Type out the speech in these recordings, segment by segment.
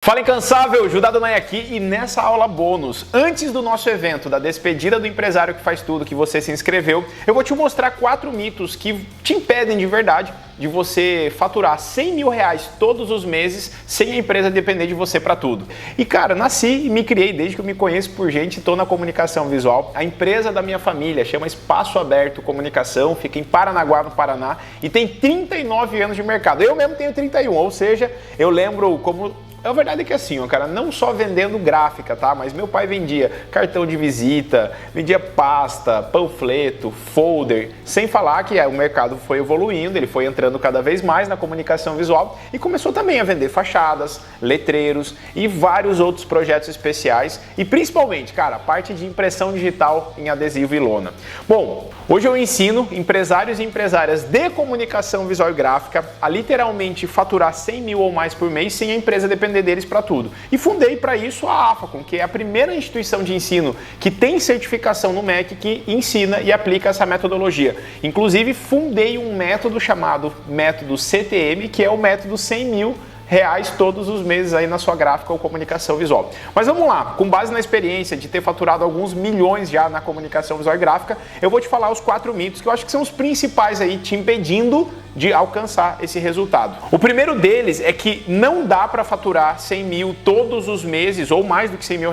Fala incansável, Judá Donai aqui e nessa aula bônus, antes do nosso evento da despedida do empresário que faz tudo, que você se inscreveu, eu vou te mostrar 4 mitos que te impedem de verdade de você faturar R$100 mil todos os meses sem a empresa depender de você para tudo. E cara, nasci e me criei desde que eu me conheço por gente, estou na comunicação visual. A empresa da minha família chama Espaço Aberto Comunicação, fica em Paranaguá, no Paraná, e tem 39 anos de mercado. Eu mesmo tenho 31, ou seja, eu lembro como... A verdade é que assim, ó, cara, não só vendendo gráfica, tá? Mas meu pai vendia cartão de visita, vendia pasta, panfleto, folder, sem falar que o mercado foi evoluindo, ele foi entrando cada vez mais na comunicação visual e começou também a vender fachadas, letreiros e vários outros projetos especiais e principalmente, cara, a parte de impressão digital em adesivo e lona. Bom, hoje eu ensino empresários e empresárias de comunicação visual e gráfica a literalmente faturar 100 mil ou mais por mês sem a empresa depender deles para tudo. E fundei para isso a AFACOM, que é a primeira instituição de ensino que tem certificação no MEC que ensina e aplica essa metodologia. Inclusive, fundei um método chamado método CTM, que é o método 100 mil todos os meses aí na sua gráfica ou comunicação visual. Mas vamos lá, com base na experiência de ter faturado alguns milhões já na comunicação visual e gráfica, eu vou te falar os 4 mitos que eu acho que são os principais aí te impedindo de alcançar esse resultado. O primeiro deles é que não dá para faturar 100 mil todos os meses ou mais do que 100 mil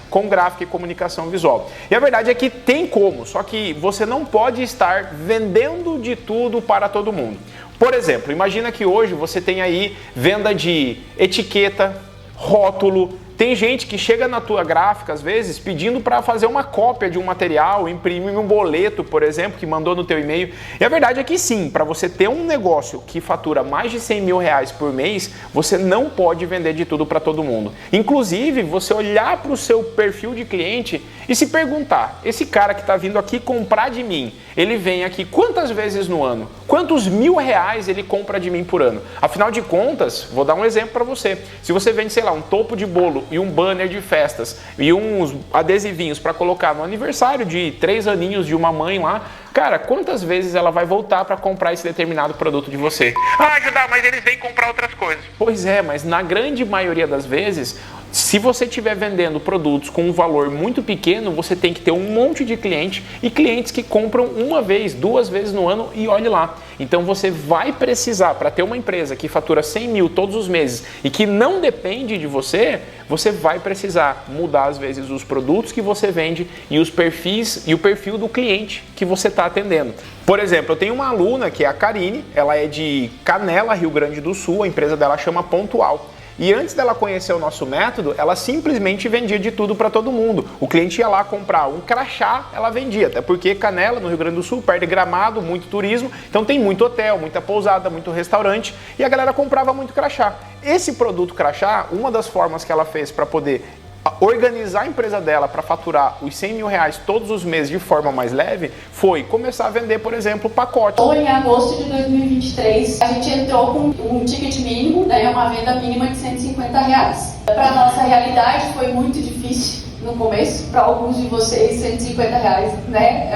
com gráfica e comunicação visual. E a verdade é que tem como, só que você não pode estar vendendo de tudo para todo mundo. Por exemplo, imagina que hoje você tem aí venda de etiqueta, rótulo. Tem gente que chega na tua gráfica, às vezes, pedindo para fazer uma cópia de um material, imprimir um boleto, por exemplo, que mandou no teu e-mail. E a verdade é que sim, para você ter um negócio que fatura mais de 100 mil por mês, você não pode vender de tudo para todo mundo. Inclusive, você olhar para o seu perfil de cliente e se perguntar, esse cara que está vindo aqui comprar de mim, ele vem aqui quantas vezes no ano? Quantos R$1.000 ele compra de mim por ano? Afinal de contas, vou dar um exemplo para você. Se você vende, sei lá, um topo de bolo e um banner de festas e uns adesivinhos para colocar no aniversário de 3 aninhos de uma mãe lá, cara, quantas vezes ela vai voltar para comprar esse determinado produto de você? Ah, Judá, mas eles vêm comprar outras coisas. Pois é, mas na grande maioria das vezes, se você estiver vendendo produtos com um valor muito pequeno, você tem que ter um monte de cliente e clientes que compram uma vez, 2 vezes no ano e olhe lá. Então você vai precisar, para ter uma empresa que fatura 100 mil todos os meses e que não depende de você, você vai precisar mudar às vezes os produtos que você vende e os perfis e o perfil do cliente que você está atendendo. Por exemplo, eu tenho uma aluna que é a Karine, ela é de Canela, Rio Grande do Sul, a empresa dela chama Pontual. E antes dela conhecer o nosso método, ela simplesmente vendia de tudo para todo mundo. O cliente ia lá comprar um crachá, ela vendia, até porque Canela, no Rio Grande do Sul, perto de Gramado, muito turismo, então tem muito hotel, muita pousada, muito restaurante, e a galera comprava muito crachá. Esse produto crachá, uma das formas que ela fez para poder organizar a empresa dela para faturar os 100 mil todos os meses de forma mais leve, foi começar a vender, por exemplo, pacotes. Em agosto de 2023, a gente entrou com um ticket mínimo, né, uma venda mínima de R$150. Para a nossa realidade foi muito difícil no começo, para alguns de vocês R$150, né,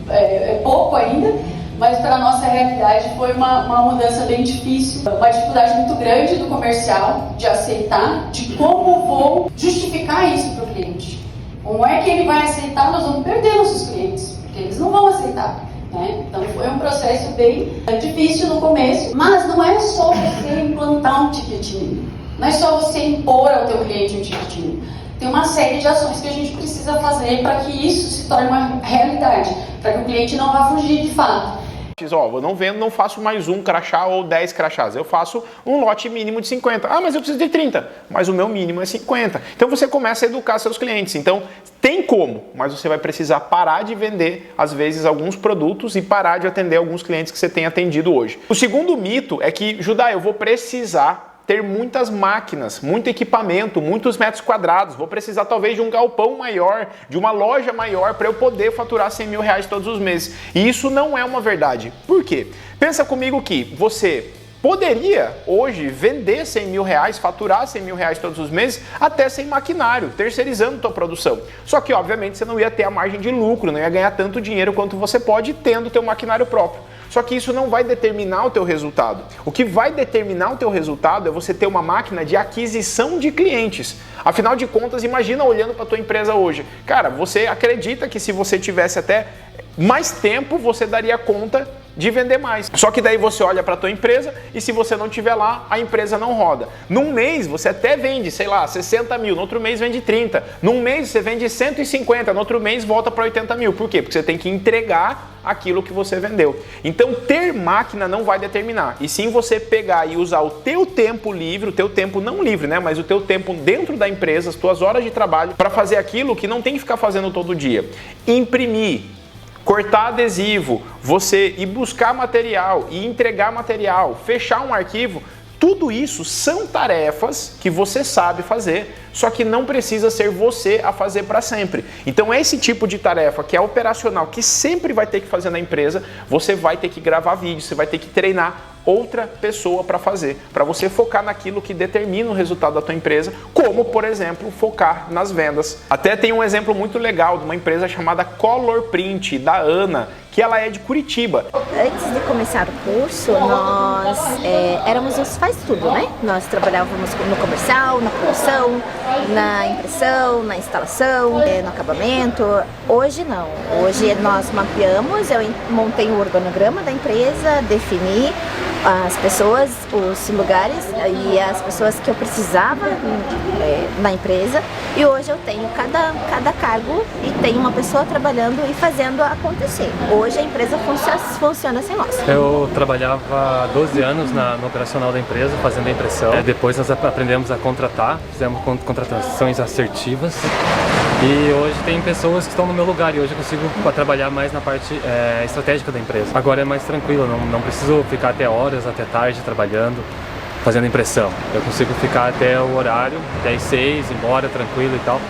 é pouco ainda, mas para a nossa realidade foi uma mudança bem difícil, uma dificuldade muito grande do comercial de aceitar, de como vou justificar isso para o cliente. Como é que ele vai aceitar? Nós vamos perder nossos clientes, porque eles não vão aceitar. Então foi um processo bem difícil no começo, mas não é só você implantar um ticket mínimo, não é só você impor ao teu cliente um ticket mínimo. Tem uma série de ações que a gente precisa fazer para que isso se torne uma realidade, para que o cliente não vá fugir de fato. Ó, eu não vendo, não faço mais um crachá ou 10 crachás, eu faço um lote mínimo de 50. Ah, mas eu preciso de 30, mas o meu mínimo é 50. Então você começa a educar seus clientes. Então tem como, mas você vai precisar parar de vender, às vezes, alguns produtos e parar de atender alguns clientes que você tem atendido hoje. O segundo mito é que, Judá, eu vou precisar ter muitas máquinas, muito equipamento, muitos metros quadrados, vou precisar talvez de um galpão maior, de uma loja maior para eu poder faturar 100 mil todos os meses. E isso não é uma verdade. Por quê? Pensa comigo que você poderia hoje vender 100 mil faturar 100 mil todos os meses até sem maquinário, terceirizando tua produção. Só que obviamente você não ia ter a margem de lucro, não ia ganhar tanto dinheiro quanto você pode tendo teu maquinário próprio. Só que isso não vai determinar o teu resultado. O que vai determinar o teu resultado é você ter uma máquina de aquisição de clientes. Afinal de contas, imagina olhando para a tua empresa hoje. Cara, você acredita que se você tivesse até mais tempo, você daria conta de vender mais. Só que daí você olha para a tua empresa e se você não tiver lá, a empresa não roda. Num mês você até vende, sei lá, 60 mil, no outro mês vende 30. Num mês você vende 150, no outro mês volta para 80 mil. Por quê? Porque você tem que entregar aquilo que você vendeu. Então ter máquina não vai determinar. E sim você pegar e usar o teu tempo livre, o teu tempo não livre, né? Mas o teu tempo dentro da empresa, as tuas horas de trabalho, para fazer aquilo que não tem que ficar fazendo todo dia. Imprimir, cortar adesivo, você ir buscar material e entregar material, fechar um arquivo, tudo isso são tarefas que você sabe fazer, só que não precisa ser você a fazer para sempre. Então esse tipo de tarefa que é operacional, que sempre vai ter que fazer na empresa, você vai ter que gravar vídeo, você vai ter que treinar outra pessoa para fazer, para você focar naquilo que determina o resultado da tua empresa, como, por exemplo, focar nas vendas. Até tem um exemplo muito legal de uma empresa chamada Color Print, da Ana, que ela é de Curitiba. Antes de começar o curso, nós éramos os faz-tudo, né? Nós trabalhávamos no comercial, na produção, na impressão, na instalação, no acabamento. Hoje não. Hoje nós mapeamos, eu montei o organograma da empresa, defini as pessoas, os lugares e as pessoas que eu precisava na empresa, e hoje eu tenho cada cargo e tenho uma pessoa trabalhando e fazendo acontecer. Hoje a empresa funciona sem nós. Eu trabalhava 12 anos no operacional da empresa, fazendo a impressão. Depois nós aprendemos a contratar, fizemos contratações assertivas. E hoje tem pessoas que estão no meu lugar e hoje eu consigo trabalhar mais na parte estratégica da empresa. Agora é mais tranquilo, não preciso ficar até horas, até tarde trabalhando, fazendo impressão. Eu consigo ficar até o horário, 10, 6, embora tranquilo e tal,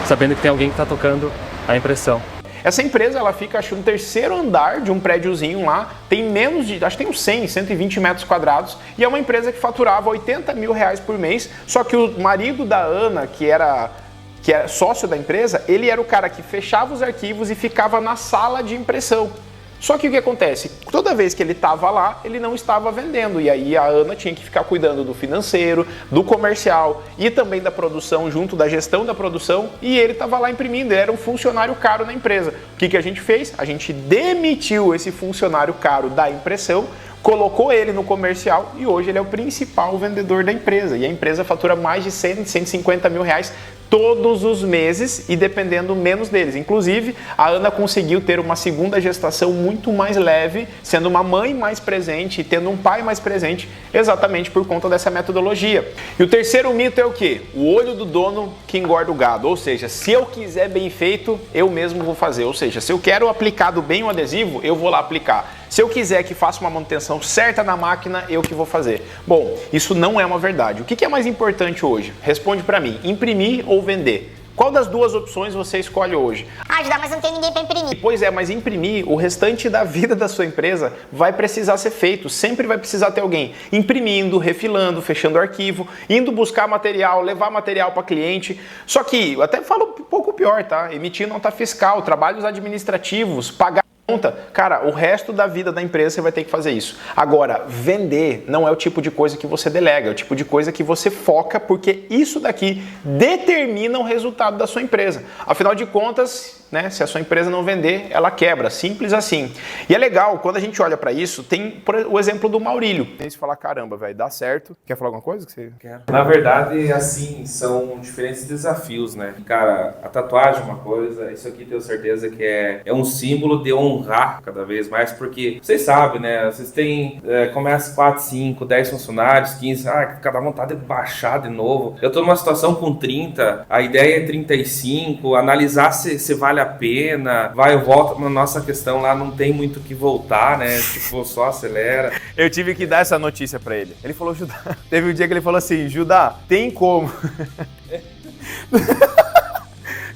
sabendo que tem alguém que está tocando a impressão. Essa empresa, ela fica, acho que no terceiro andar de um prédiozinho lá, tem menos de, acho que tem uns 100, 120 metros quadrados, e é uma empresa que faturava 80 mil reais por mês, só que o marido da Ana, que era sócio da empresa, ele era o cara que fechava os arquivos e ficava na sala de impressão. Só que o que acontece? Toda vez que ele estava lá, ele não estava vendendo. E aí a Ana tinha que ficar cuidando do financeiro, do comercial e também da produção, junto da gestão da produção. E ele estava lá imprimindo, ele era um funcionário caro na empresa. O que a gente fez? A gente demitiu esse funcionário caro da impressão, colocou ele no comercial e hoje ele é o principal vendedor da empresa. E a empresa fatura mais de 100, 150 mil reais todos os meses e dependendo menos deles. Inclusive, a Ana conseguiu ter uma segunda gestação muito mais leve, sendo uma mãe mais presente e tendo um pai mais presente, exatamente por conta dessa metodologia. E o terceiro mito é o quê? O olho do dono que engorda o gado. Ou seja, se eu quiser bem feito, eu mesmo vou fazer. Ou seja, se eu quero aplicado bem o adesivo, eu vou lá aplicar. Se eu quiser que faça uma manutenção certa na máquina, eu que vou fazer. Bom, isso não é uma verdade. O que é mais importante hoje? Responde para mim, imprimir ou vender? Qual das duas opções você escolhe hoje? Judá, mas não tem ninguém para imprimir. Pois é, mas imprimir, o restante da vida da sua empresa vai precisar ser feito. Sempre vai precisar ter alguém imprimindo, refilando, fechando arquivo, indo buscar material, levar material para cliente. Só que, eu até falo um pouco pior, tá? Emitir nota fiscal, trabalhos administrativos, pagar conta. Cara, o resto da vida da empresa você vai ter que fazer isso. Agora, vender não é o tipo de coisa que você delega, é o tipo de coisa que você foca, porque isso daqui determina o resultado da sua empresa. Afinal de contas, né, se a sua empresa não vender, ela quebra, simples assim. E é legal, quando a gente olha para isso, tem o exemplo do Maurílio. Tem que falar, caramba, velho, dá certo. Quer falar alguma coisa que você quer? Na verdade, assim, são diferentes desafios, né? Cara, a tatuagem é uma coisa, isso aqui tenho certeza que é um símbolo de honrar cada vez mais, porque vocês sabem, né? Vocês têm, começa 4, 5, 10 funcionários, 15, fica dá vontade de baixar de novo. Eu tô numa situação com 30, a ideia é 35, analisar se vale a pena, vai e volta. Na nossa questão lá não tem muito o que voltar, né? Tipo, só acelera. Eu tive que dar essa notícia pra ele. Ele falou, Judá, teve um dia que ele falou assim, Judá, tem como?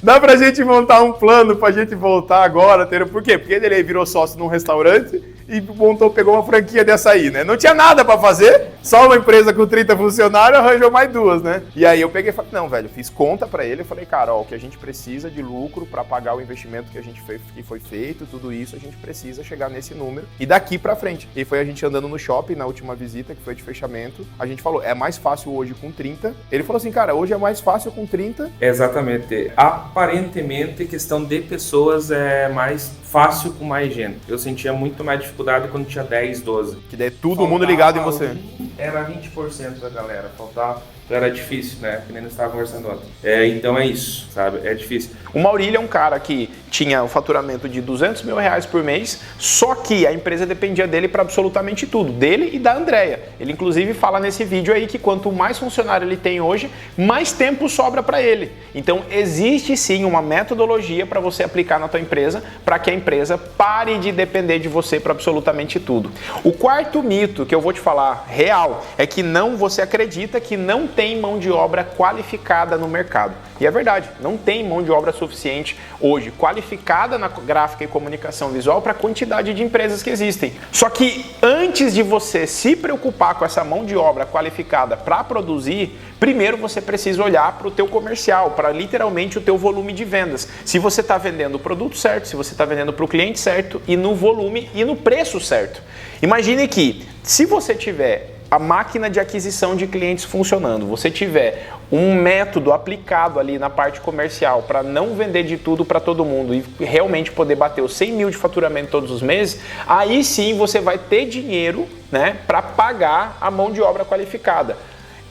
Dá pra gente montar um plano pra gente voltar agora? Por quê? Porque ele virou sócio num restaurante e montou, pegou uma franquia de açaí, né? Não tinha nada pra fazer, só uma empresa com 30 funcionários arranjou mais 2, né? E aí eu peguei e falei, não, velho, fiz conta pra ele, eu falei, cara, ó, o que a gente precisa de lucro pra pagar o investimento que a gente fez, que foi feito, tudo isso, a gente precisa chegar nesse número e daqui pra frente. E foi a gente andando no shopping na última visita, que foi de fechamento, a gente falou, é mais fácil hoje com 30. Ele falou assim, cara, hoje é mais fácil com 30. Exatamente. Aparentemente, questão de pessoas é mais fácil com mais gente. Eu sentia muito mais dificuldade quando tinha 10, 12. Que daí todo mundo ligado em você. Era 20% da galera, faltava. Então era difícil, né? Que nem nós estávamos conversando ontem. Então é isso, sabe? É difícil. O Maurílio é um cara que tinha o faturamento de 200 mil reais por mês, só que a empresa dependia dele para absolutamente tudo, dele e da Andrea. Ele inclusive fala nesse vídeo aí que quanto mais funcionário ele tem hoje, mais tempo sobra para ele. Então existe sim uma metodologia para você aplicar na tua empresa, para que a empresa pare de depender de você para absolutamente tudo. O quarto mito que eu vou te falar real é que você acredita que não tem mão de obra qualificada no mercado. E é verdade, não tem mão de obra suficiente hoje qualificada na gráfica e comunicação visual para a quantidade de empresas que existem. Só que antes de você se preocupar com essa mão de obra qualificada para produzir, primeiro você precisa olhar para o teu comercial, para literalmente o teu volume de vendas. Se você está vendendo o produto certo, se você está vendendo para o cliente certo e no volume e no preço certo. Imagine que se você tiver a máquina de aquisição de clientes funcionando, você tiver um método aplicado ali na parte comercial para não vender de tudo para todo mundo e realmente poder bater os 100 mil de faturamento todos os meses, aí sim você vai ter dinheiro, né, para pagar a mão de obra qualificada.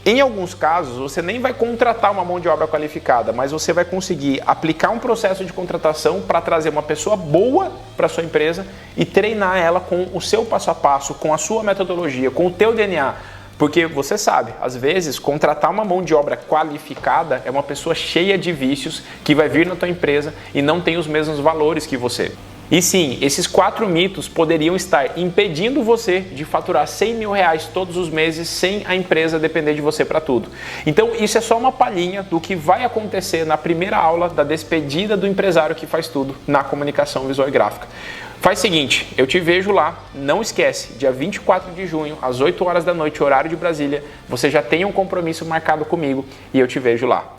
Em alguns casos, você nem vai contratar uma mão de obra qualificada, mas você vai conseguir aplicar um processo de contratação para trazer uma pessoa boa para sua empresa e treinar ela com o seu passo a passo, com a sua metodologia, com o teu DNA. Porque você sabe, às vezes, contratar uma mão de obra qualificada é uma pessoa cheia de vícios que vai vir na tua empresa e não tem os mesmos valores que você. E sim, esses 4 mitos poderiam estar impedindo você de faturar 100 mil reais todos os meses sem a empresa depender de você para tudo. Então isso é só uma palhinha do que vai acontecer na primeira aula da despedida do empresário que faz tudo na comunicação visual e gráfica. Faz o seguinte, eu te vejo lá, não esquece, dia 24 de junho, às 8 horas da noite, horário de Brasília, você já tem um compromisso marcado comigo e eu te vejo lá.